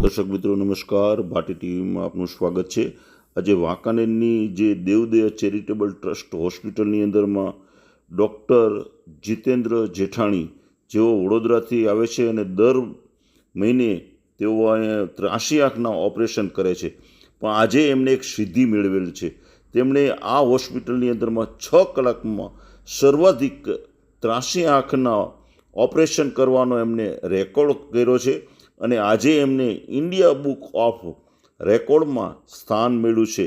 દર્શક મિત્રો નમસ્કાર, ભાટી ટીવીમાં આપનું સ્વાગત છે। આજે વાંકાનેરની જે દેવદયા ચેરિટેબલ ટ્રસ્ટ હોસ્પિટલની અંદરમાં ડૉક્ટર જીતેન્દ્ર જેઠાણી જેઓ વડોદરાથી આવે છે અને દર મહિને તેઓ અહીંયા 83 આંખના ઓપરેશન કરે છે, પણ આજે એમને એક સિદ્ધિ મેળવેલ છે। તેમણે આ હોસ્પિટલની અંદરમાં 6 કલાકમાં સર્વાધિક 83 આંખના ઓપરેશન કરવાનો એમને રેકોર્ડ કર્યો છે અને આજે એમને ઇન્ડિયા બુક ઓફ રેકોર્ડમાં સ્થાન મળ્યું છે।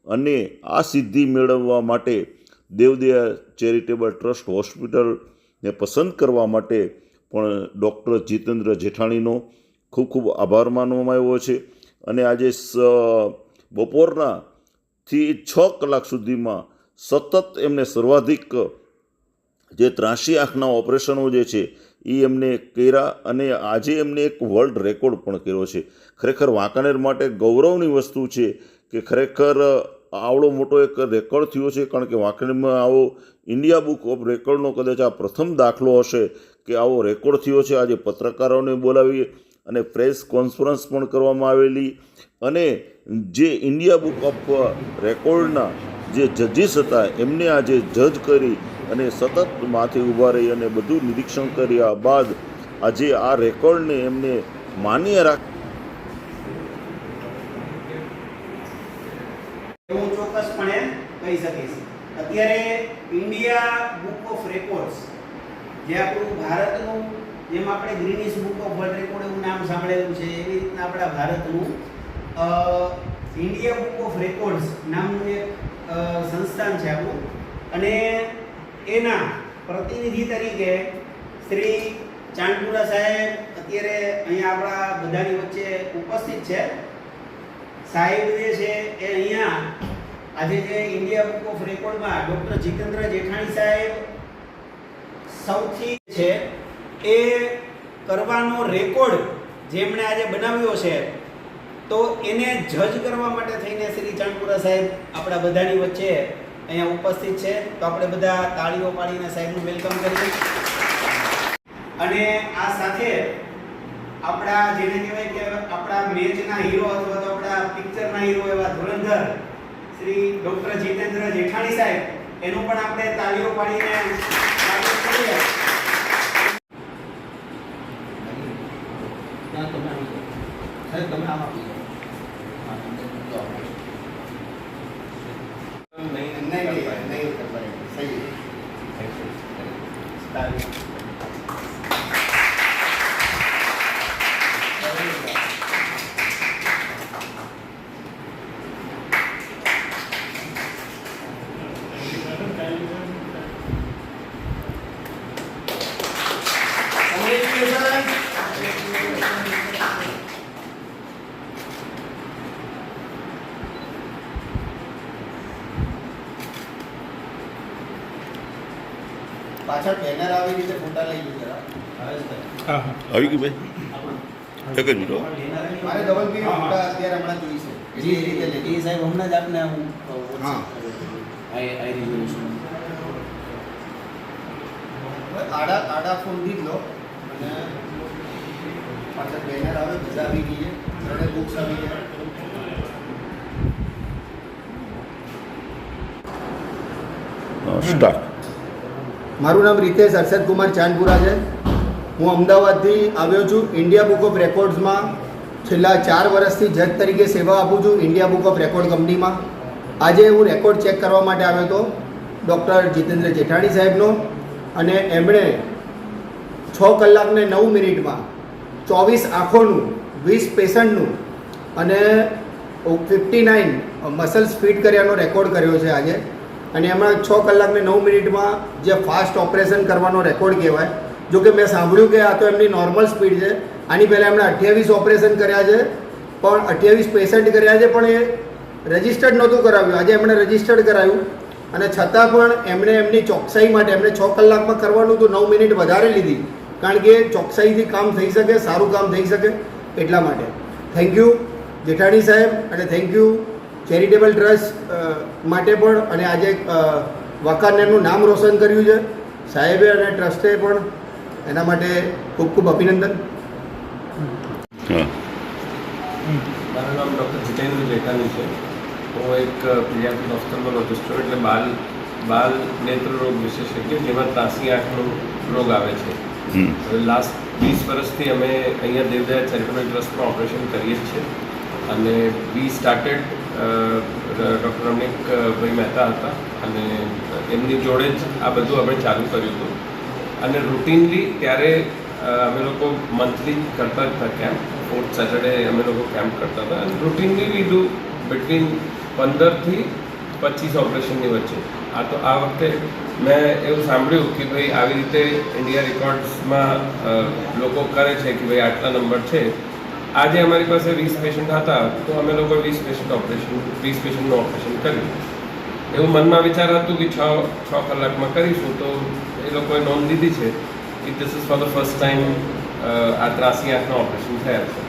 અને આ સિદ્ધિ મેળવવા માટે દેવદયા ચેરિટેબલ ટ્રસ્ટ હોસ્પિટલને પસંદ કરવા માટે પણ ડૉક્ટર જીતેન્દ્ર જેઠાણીનો ખૂબ ખૂબ આભાર માનવામાં આવ્યો છે। અને આજે બપોરનાથી 6 કલાક સુધીમાં સતત એમને સર્વાધિક જે 83 આંખના ઓપરેશનો જે છે એ એમને કર્યા અને આજે એમને એક વર્લ્ડ રેકોર્ડ પણ કર્યો છે। ખરેખર વાંકાનેર માટે ગૌરવની વસ્તુ છે કે ખરેખર આવડો મોટો એક રેકોર્ડ થયો છે, કારણ કે વાંકાનેરમાં આવો ઇન્ડિયા બુક ઓફ રેકોર્ડનો કદાચ આ પ્રથમ દાખલો હશે કે આવો રેકોર્ડ થયો છે। આજે પત્રકારોને બોલાવી અને પ્રેસ કોન્ફરન્સ પણ કરવામાં આવેલી અને જે ઇન્ડિયા બુક ઓફ રેકોર્ડના જે જજીસ હતા એમને આજે જજ કરી અને સતત માથે ઊભા રહી અને બધું નિરીક્ષણ કર્યા બાદ આજે આ રેકોર્ડને એમને માન્ય હું ચોક્કસપણે કહી શકીશ। અત્યારે ઇન્ડિયા બુક ઓફ રેકોર્ડ્સ જે આપણું ભારતનું, જેમ આપણે greenish book of world record એવું નામ સાંભળેલું છે, એવી રીતના આપણા ભારતનું ઇન્ડિયા બુક ઓફ રેકોર્ડ્સ નામનું એક સંસ્થાન છે આપણું, અને એના પ્રતિનિધિ તરીકે શ્રી ચાંદપુરા સાહેબ અત્યારે અહીંયા આપણા બધાની વચ્ચે ઉપસ્થિત છે। સાહેબ જે છે એ અહીંયા આજે જે ઇન્ડિયા બુક ઓફ રેકોર્ડમાં ડૉક્ટર જીતેન્દ્ર જેઠાણી સાહેબ સૌથી છે એ કરવાનો રેકોર્ડ જેમણે આજે બનાવ્યો છે, તો એને જજ કરવા માટે થઈને શ્રી ચાંદપુરા સાહેબ આપણા બધાની વચ્ચે અહીંયા ઉપસ્થિત છે। તો આપણે બધા તાળીઓ પાડીને સાહેબનું વેલકમ કરીએ। અને આ સાથે આપણા જેને કહેવાય કે આપણા મેચના હીરો અથવા તો આપણા પિક્ચરના હીરો એવા ધુરંધર શ્રી ડૉક્ટર જીતેન્દ્ર જેઠાણી સાહેબ, એનું પણ આપણે તાળીઓ પાડીને સ્વાગત કરીએ। સાહેબ તમે આમ આપી પાછળ બેનર આવી રીતે ફોટા લઈ લો જરા। હા આવી ગયું ભાઈ, એક જ મિનિટ મારે ડબલ પી ફોટા અત્યારે હમણાં જોઈ છે જી એ રીતે લે સાહેબ હમણાં જ આપને હું હા આઈ રિઝોલ્યુશન આડા ફોન થી લો અને પાછળ બેનર આવે બધા આવી ગઈ છે, ત્રણે બુક્સ આવી ગયા। સ્ટાર્ટ। મારું નામ રીતેશ હર્ષદ કુમાર ચાંદપુરા છે। હું અમદાવાદથી આવ્યો છું। ઇન્ડિયા બુક ઓફ રેકોર્ડ્સમાં છેલ્લા 4 વર્ષથી જજ તરીકે સેવા આપું છું ઇન્ડિયા બુક ઓફ રેકોર્ડ કંપનીમાં। આજે હું રેકોર્ડ ચેક કરવા માટે આવ્યો હતો ડૉક્ટર જીતેન્દ્ર જેઠાણી સાહેબનો, અને એમણે 6 કલાકને 9 મિનિટમાં 24 આંખોનું, 20 પેશન્ટનું અને 59 મસલ્સ ફિટ કર્યાનો રેકોર્ડ કર્યો છે આજે। અને એમાં 6 કલાકને 9 મિનિટમાં જે ફાસ્ટ ઓપરેશન કરવાનો રેકોર્ડ કહેવાય। જો કે મેં સાંભળ્યું કે આ તો એમની નોર્મલ સ્પીડ છે। આની પહેલાં એમણે 28 ઓપરેશન કર્યા છે, પણ 28 પેશન્ટ કર્યા છે, પણ એ રજિસ્ટર્ડ નહોતું કરાવ્યું। આજે એમણે રજિસ્ટર્ડ કરાવ્યું, અને છતાં પણ એમણે એમની ચોકસાઈ માટે એમણે 6 કલાકમાં કરવાનું તો 9 મિનિટ વધારે લીધી, કારણ કે ચોકસાઈથી કામ થઈ શકે, સારું કામ થઈ શકે એટલા માટે। થેન્ક યુ જેઠાણી સાહેબ, અને થેન્ક યુ ચેરિટેબલ ટ્રસ્ટ માટે પણ, અને આજે વાંકાનેરનું નામ રોશન કર્યું છે સાહેબે અને ટ્રસ્ટે પણ, એના માટે ખૂબ ખૂબ અભિનંદન। મારું નામ ડૉક્ટર જીતેન્દ્ર જેઠાણી છે. હું એક પીડિયાટ્રિક ઓફથલ્મોલોજિસ્ટ છું, એટલે બાલ નેત્ર રોગ વિશેષજ્ઞ, જેમાં ત્રાસી આંખનો રોગ આવે છે. હવે લાસ્ટ 20 વર્ષથી અમે અહીંયા દેવદયા ચેરિટેબલ ટ્રસ્ટમાં ઓપરેશન કરીએ જ છીએ. અને we started doctor Ramnikbhai Mehta હતા અને એમની જોડે જ આ બધું અમે ચાલુ કર્યું હતું. અને રૂટીનલી ત્યારે અમે લોકો મંથલી કરતા જ હતા કેમ્પ. 4th સેટરડે અમે લોકો કેમ્પ કરતા હતા અને રૂટીનલી વી ડુ બિટવીન 15 થી 25 ઓપરેશનની વચ્ચે. આ વખતે મેં એવું સાંભળ્યું કે ભાઈ આવી રીતે ઇન્ડિયા રેકોર્ડ્સમાં લોકો કરે છે કે ભાઈ આટલા નંબર છે. આજે અમારી પાસે 20 પેશન્ટ હતા, તો અમે લોકો 20 પેશન્ટનું ઓપરેશન કર્યું. એવું મનમાં વિચાર હતું કે 6 કલાકમાં કરીશું, તો એ લોકોએ નોંધ લીધી છે કે this is for the first time આ ત્રાસી આંખના ઓપરેશન થયા છે.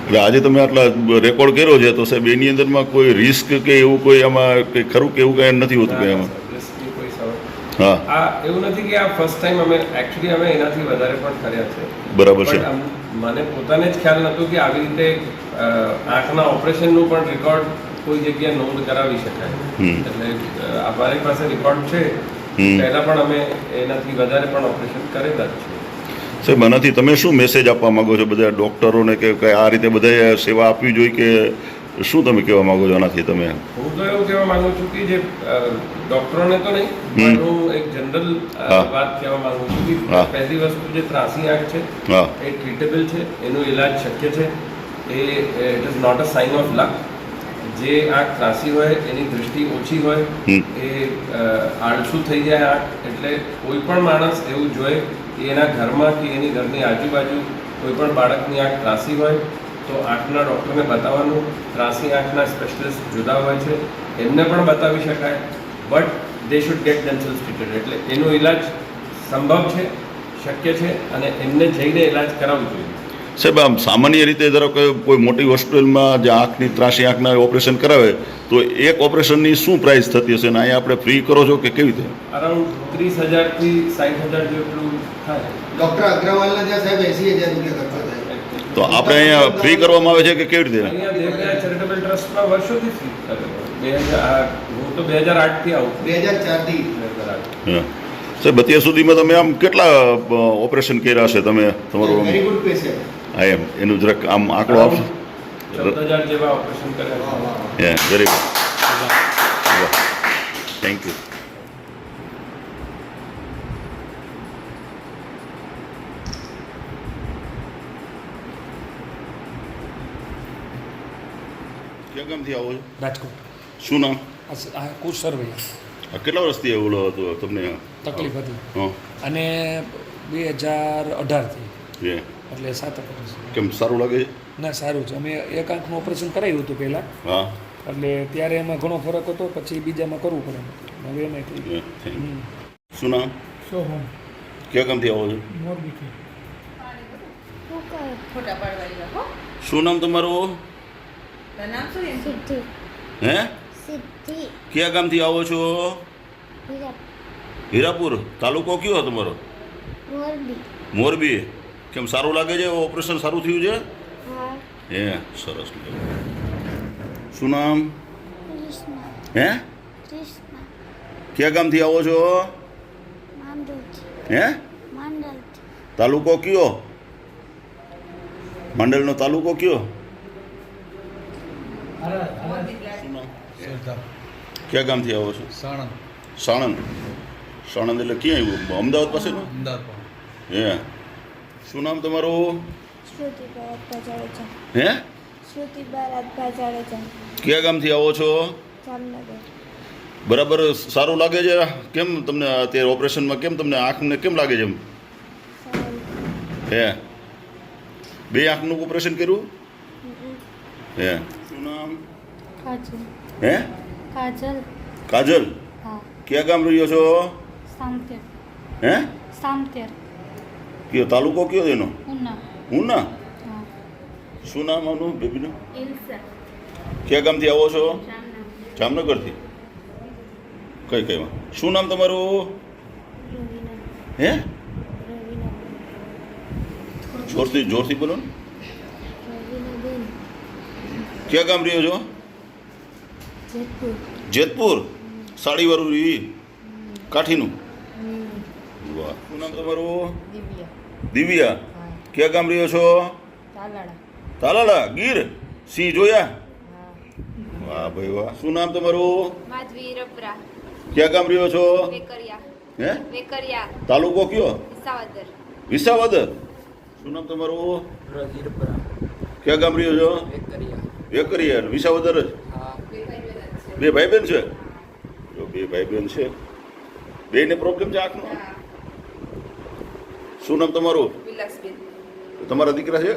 એટલે આજે તમે આટલા રેકોર્ડ કર્યો છે, તો સાહેબ એની અંદરમાં કોઈ રિસ્ક કે એવું કોઈ આમાં કંઈ ખરું કે એવું કંઈ નથી હોતું કે એમાં? રિસ્કની કોઈ સવાલ હા, આ એવું નથી કે આ ફર્સ્ટ ટાઈમ અમે એનાથી વધારે પણ કર્યા છે. બરાબર છે. પણ મને પોતાને જ ખ્યાલ નહોતો કે આવી રીતે આંખના ઓપરેશનનું પણ રેકોર્ડ કોઈ જગ્યાએ નોંધ કરાવી શકાય. એટલે અમારી પાસે રેકોર્ડ છે. પહેલાં પણ અમે એનાથી વધારે પણ ઓપરેશન કરેલા જ છે. સાહેબ, આનાથી તમે શું મેસેજ આપવા માંગો છો બધા ડૉક્ટરોને કે આ રીતે બધાએ સેવા આપવી જોઈએ, કે શું તમે કહેવા માંગો છો આનાથી તમે? હું તો એવું કહેવા માંગુ છું કે જે ડૉક્ટરોને તો નહીં, પણ હું એક જનરલ વાત કહેવા માંગુ છું કે પહેલી વસ્તુ જે ત્રાસી આંખ છે એ ટ્રીટેબલ છે, એનો ઇલાજ શક્ય છે. It is not a sign of luck. જે આંખ ત્રાસી હોય, એની દૃષ્ટિ ઓછી હોય, એ આળસુ થઈ જાય આંખ. એટલે કોઈ પણ માણસ એવું જોઈએ કે એના ઘરમાં કે એની ઘરની આજુબાજુ કોઈ પણ બાળકની આંખ ત્રાસી હોય તો આંખના ડૉક્ટરને બતાવવાનું. ત્રાસી આંખના સ્પેશિયલિસ્ટ જુદા હોય છે, એમને પણ બતાવી શકાય, but they should get themselves treated. એટલે એનો ઇલાજ સંભવ છે, શક્ય છે, અને એમને જઈને ઇલાજ કરાવવું જોઈએ. સાહેબ, આમ સામાન્ય રીતે ધારો કે કોઈ મોટી હોસ્પિટલમાં જે આંખની ત્રાસી આંખના ઓપરેશન કરાવે તો એક ઓપરેશનની શું પ્રાઇસ થતી હશે, અને અહીંયા આપણે ફ્રી કરો છો કે કેવી રીતે? અરાઉન્ડ 30,000 થી 60,000 જેટલું થાય. ડૉક્ટર અગ્રવાલના ત્યાં સાહેબ 80,000 રૂપિયા ખર્ચો થાય. તો આપણે અહીંયા ફ્રી કરવામાં આવે છે કે કેવી રીતે? અહીંયા દેવદયા ચેરિટેબલ ટ્રસ્ટમાં વર્ષોથી ફ્રી કરે. હું તો 2008 થી આવું. 2004 થી. 2008. હા સાહેબ, અત્યાર સુધીમાં તમે આમ કેટલા ઓપરેશન કર્યા હશે તમે તમારું? Very good patient. હા, એનું જરાક આમ આંકડો આપશો? 14,000 જેવા ઓપરેશન કર્યા. Very good, thank you. ક્યાં ગામથી આવો છો? રાજકોટ. શું નામ? આ કુશ સરવૈયા. કેટલા વર્ષથી ઓલો હતો તમને તકલીફ હતી હા? અને 2018થી, એ એટલે 7 વર્ષ. કેમ, સારું લાગે છે? ના, સારું છે. અમે એક આંખનું ઓપરેશન કરાવ્યું હતું પહેલાં, હા, એટલે ત્યારે એમાં ઘણો ફરક હતો, પછી બીજામાં કરવું પડે. હવે એમાં થઈ ગયું. Thank you. શું નામ? સોહમ. ક્યાં ગામથી આવો છો? મોરબીથી. ફોટા પાડવાની રાખો. શું નામ તમારું? નામ શું એમ? સિદ્ધિ. હે? સિદ્ધિ. ક્યાં ગામથી આવો છો? હીરા. હીરાપુર. તાલુકો કયો તમારો? મોરબી. મોરબી. કેમ, સારું લાગે છે? ઓપરેશન સારું થયું છે? હા. હે, સરસ. શું નામ? કૃષ્ણ. હે? કૃષ્ણ. ક્યાં ગામથી આવો છો? માંડલથી. હે? માંડલથી. તાલુકો કયો? માંડલનો તાલુકો કયો? શું નામ? ક્યાં ગામથી આવો છો? સાણંદ. સાણંદ. સાણંદ એટલે ક્યાં આવ્યું? અમદાવાદ પાસેનું? અમદાવાદ. હે. શું નામ તમારું? શ્રુતિ ભારતભા જાડેજા. હે? શ્રુતિ ભારતભા જાડેજા. ક્યાં ગામથી આવો છો? જામનગર. બરાબર સારું લાગે છે? કેમ તમને અત્યારે ઓપરેશનમાં કેમ તમને આંખને કેમ લાગે છે એમ? સારું. હે? 2 આંખનું ઓપરેશન કર્યું? હે. શું નામ? કાજલ. હે? કાજલ. કાજલ. હા. ક્યાં ગામ રહ્યો છો? સામતેર. હે? સામતેર. કયો તાલુકો કયો એનો? ઉના. ઉના. હા. શું નામ આનું બેબીનું? ઇલ્સા. ક્યાં ગામથી આવો છો? જામનગર. જામનગરથી. કઈ શું નામ તમારું? રવિના. હે? રવિના. જોરથી બોલો ને. ક્યાં ગામ રહ્યો છો? જેતપુર. જેતપુર. સાડીવાળું ઈ કાઠીનું. વાહ. શું નામ તમારું? દિવ્યા દિવ્યા. હા ક્યાં ગામ રહ્યો છો? તાલાળા તાલાલા ગીર. સિંહ જોયા? હા વાહ ભાઈ વાહ. શું નામ તમારું? માધવી રપરા ક્યાં ગામ રહ્યો છો? વેકરિયા હે? વેકરિયા તાલુકો કયો? વિસાવદર વિસાવદર. શું નામ તમારું? ક્યાં ગામ રહ્યો છો? વેકરિયા. વિસાવદર જ. બે ભાઈ બહેન છે? જો બે ભાઈ બહેન છે. બેને પ્રોબ્લેમ છે આંખનો? શું નામ તમારું? વિલાસબેન તમારા દીકરા છે?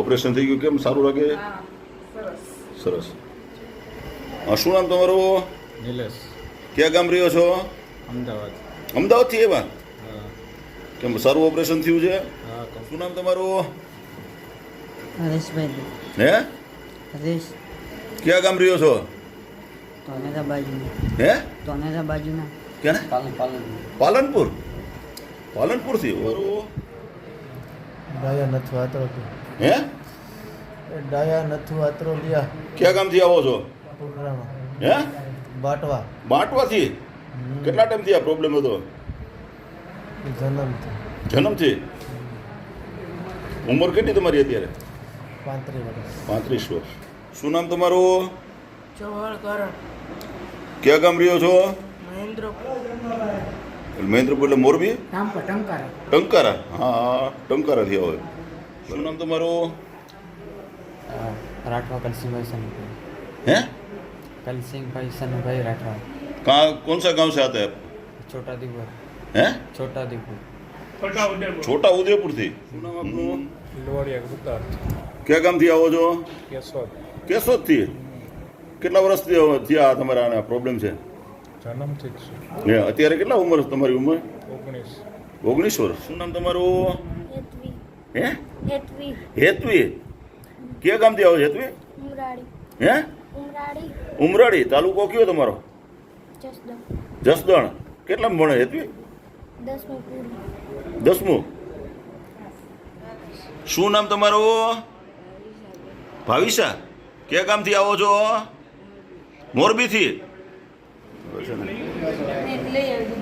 ઓપરેશન થઈ ગયું, કેમ સારું લાગે? હા સરસ સરસ. હા, શું નામ તમારું? નિલેશ ક્યાં ગામ રહ્યો છો? અમદાવાદ. અમદાવાદથી એવા? હા કેમ સારું ઓપરેશન થયું છે? હા શું નામ તમારું? હરેશભાઈ હે? હરેશ ક્યાં ગામ રહ્યો છો? તોનેરા બાજુના હે? તોનેરા બાજુના ક્યાં? પાલનપુર. પાલનપુરથી. ડાયા નથી વાતરો હે? ડાયા નથી વાતરો લિયા ક્યાં ગામથી આવો છો? ટુકરામાં હે? બાટવા બાંટવાથી. કેટલા ટાઈમથી આ પ્રોબ્લેમ હતો? જન્મથી જન્મથી. ઉંમર કેટલી તમારી અત્યારે? 35 વર્ષ 35 વર્ષ. શું નામ તમારું? ચૌહાણ કરણ ક્યાં ગામ રહ્યો છો? મહેન્દ્રપુર મહેન્દ્રપુર એટલે મોરબી? ટંકારા ટંકારા. હા, ટંકારાથી આવો. શું નામ તમારું? રાઠવા કલસિંહભાઈ સનુભાઈ હે? કલસિંહભાઈ સનુભાઈ રાઠવા कहाँ कौन सा गांव से आते हैं आप? છોટા દીપુર हैं? છોટા દીપુર छोटा उदयपुर थी. શું નામ આપનું? લોડિયા ઉતાર ક્યાં ગામથી આવો છો? કેશોદ કેશોદથી. કેટલા વર્ષથી થયા તમારા આના પ્રોબ્લેમ છે? જન્મથી જ હે, અત્યારે કેટલા ઉંમર તમારી ઉંમર? 19 19 વર્ષ. શું નામ તમારું? હેતવી. હે? હેતવી. હેતવી. ક્યાં ગામથી આવો છો હેતવી? ઉમરાળી. હે? ઉમરાળી. ઉમરાળી. તાલુકો કયો તમારો? જસદણ. જસદણ. કેટલામાં ભણે હેતવી? 10મું પૂરું. 10મું. શું નામ તમારું? ભાવિશા. ક્યાં ગામથી આવો છો? મોરબીથી. લઈ આવી